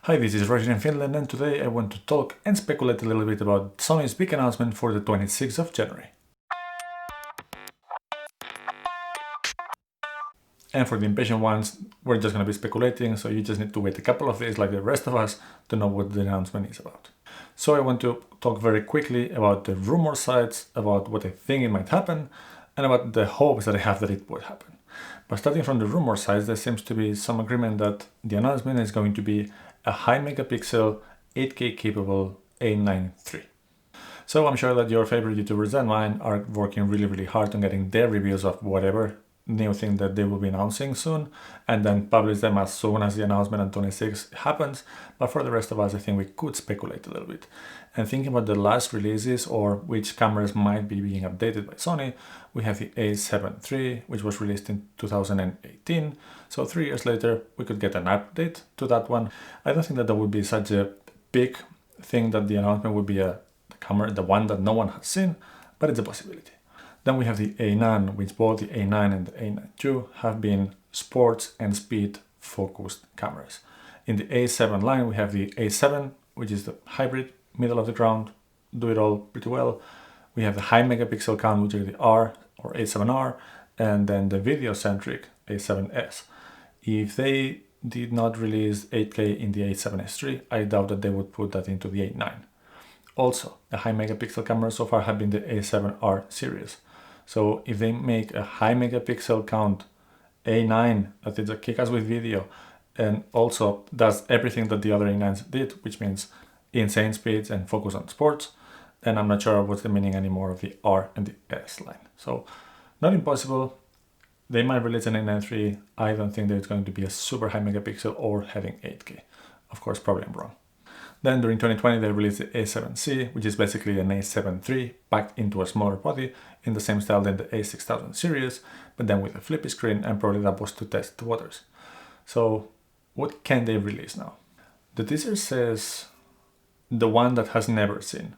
Hi, this is Roger in Finland, and today I want to talk and speculate a little bit about Sony's big announcement for the 26th of January. And for the impatient ones, we're just going to be speculating, so you just need to wait a couple of days like the rest of us to know what the announcement is about. So I want to talk very quickly about the rumor sites, about what I think it might happen, and about the hopes that I have that it would happen. But starting from the rumor sites, there seems to be some agreement that the announcement is going to be a high megapixel 8K capable A9 III. So I'm sure that your favorite YouTubers and mine are working really hard on getting their reviews of whatever new thing that they will be announcing soon, and then publish them as soon as the announcement on 26 happens. But for the rest of us, I think we could speculate a little bit. And thinking about the last releases or which cameras might be being updated by Sony, we have the A7 III, which was released in 2018. So 3 years later, we could get an update to that one. I don't think that would be such a big thing that the announcement would be the camera, the one that no one has seen, but it's a possibility. Then we have the A9, which both the A9 and the A9 II have been sports and speed focused cameras. In the A7 line, we have the A7, which is the hybrid, middle of the ground, do it all pretty well. We have the high megapixel count, which are the R or A7R, and then the video-centric A7S. If they did not release 8K in the A7S III, I doubt that they would put that into the A9. Also, the high megapixel cameras so far have been the A7R series. So if they make a high megapixel count A9 that is a kick-ass with video and also does everything that the other A9s did, which means insane speeds and focus on sports, then I'm not sure what's the meaning anymore of the R and the S line. So not impossible. They might release an A9 III. I don't think that it's going to be a super high megapixel or having 8K. Of course, probably I'm wrong. Then during 2020, they released the A7C, which is basically an A7 III packed into a smaller body in the same style than the A6000 series, but then with a flippy screen, and probably that was to test the waters. So what can they release now? The teaser says the one that has never seen.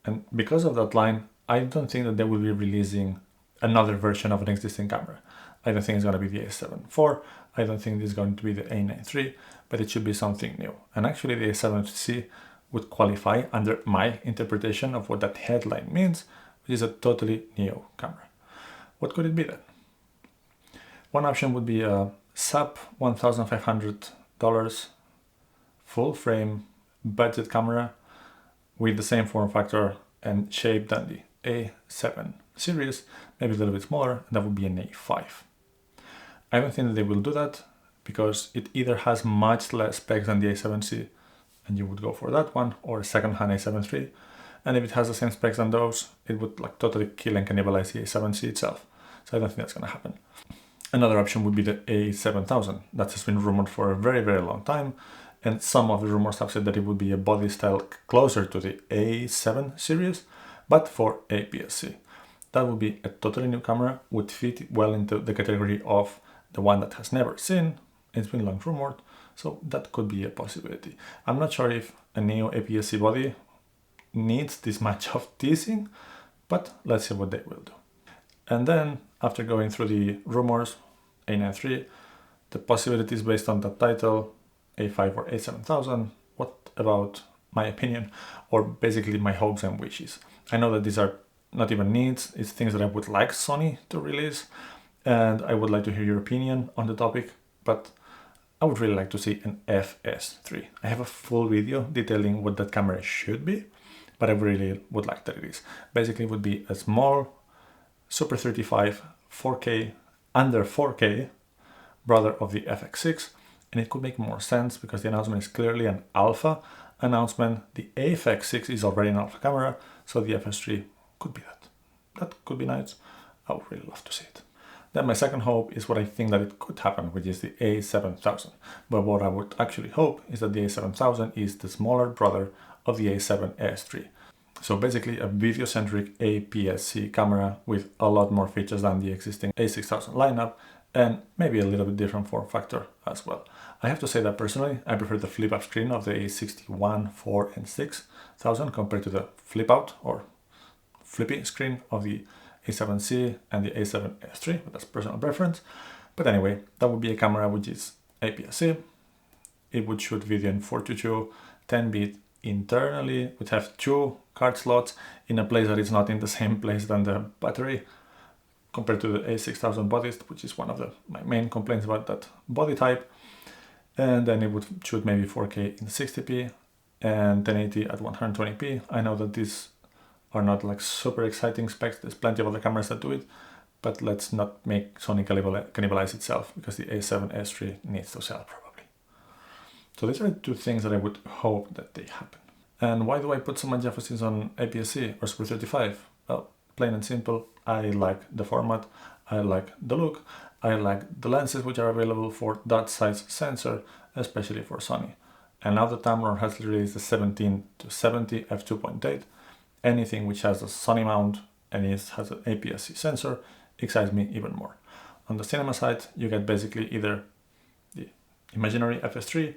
And because of that line, I don't think that they will be releasing another version of an existing camera. I don't think it's going to be the A7 IV. I don't think it's going to be the A9 III, but it should be something new. And actually the A7C would qualify under my interpretation of what that headline means, which is a totally new camera. What could it be then? One option would be a sub $1,500 full frame budget camera with the same form factor and shape than the A7 series, maybe a little bit smaller, and that would be an A5. I don't think that they will do that because it either has much less specs than the A7C, and you would go for that one, or a second-hand A7 III. And if it has the same specs than those, it would totally kill and cannibalize the A7C itself. So I don't think that's going to happen. Another option would be the A7000. That has been rumored for a very long time, and some of the rumors have said that it would be a body style closer to the A7 series, but for APS-C. That would be a totally new camera, would fit well into the category of the one that has never seen. It's been long rumored, so that could be a possibility. I'm not sure if a new APS-C body needs this much of teasing, but let's see what they will do. And then, after going through the rumors, A9 III, the possibilities based on that title, A5 or A7000, what about my opinion, or basically my hopes and wishes? I know that these are not even needs, it's things that I would like Sony to release, and I would like to hear your opinion on the topic, but I would really like to see an FS3. I have a full video detailing what that camera should be, but I really would like that it is. Basically, it would be a small Super 35 4K, under 4K, brother of the FX6, and it could make more sense because the announcement is clearly an alpha announcement. The FX6 is already an alpha camera, so the FS3 could be that. That could be nice. I would really love to see it. Then my second hope is what I think that it could happen, which is the A7000. But what I would actually hope is that the A7000 is the smaller brother of the A7S III. So basically a video-centric APS-C camera with a lot more features than the existing A6000 lineup, and maybe a little bit different form factor as well. I have to say that personally, I prefer the flip-up screen of the A61, 4, and 6000 compared to the flip-out or flippy screen of the A7C and the A7S III, but that's personal preference. But anyway, that would be a camera which is APS-C. it would shoot video in 4:2, 10-bit internally, would have 2 card slots in a place that is not in the same place than the battery, compared to the A6000 bodies, which is one of my main complaints about that body type. And then it would shoot maybe 4K in 60p and 1080 at 120p. I know that these are not like super exciting specs. There's plenty of other cameras that do it, but let's not make Sony cannibalize itself, because the A7, S3 needs to sell probably. So these are the 2 things that I would hope that they happen. And why do I put so much emphasis on APS-C or Super 35? Well, plain and simple, I like the format, I like the look, I like the lenses which are available for that size sensor, especially for Sony. And now that Tamron has released the 17-70 f2.8, anything which has a Sony mount and has an APS-C sensor excites me even more. On the cinema side, you get basically either the imaginary FS3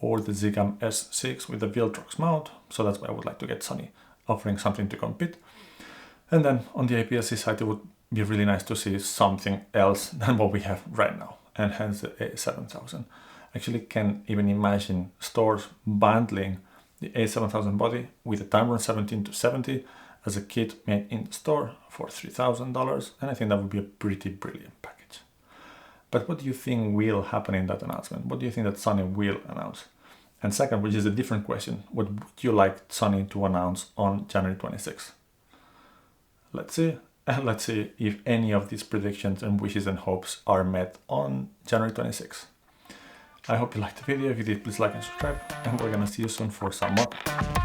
or the Zcam S6 with the Viltrox mount, so that's why I would like to get Sony offering something to compete. And then on the APS-C side, it would be really nice to see something else than what we have right now, and hence the A7000. Actually can even imagine stores bundling the A7000 body with the Tamron 17-70 as a kit made in the store for $3,000, and I think that would be a pretty brilliant package. But what do you think will happen in that announcement? What do you think that Sony will announce? And second, which is a different question, what would you like Sony to announce on January 26th? Let's see. And let's see if any of these predictions and wishes and hopes are met on January 26th. I hope you liked the video. If you did, please like and subscribe, and we're gonna see you soon for some more.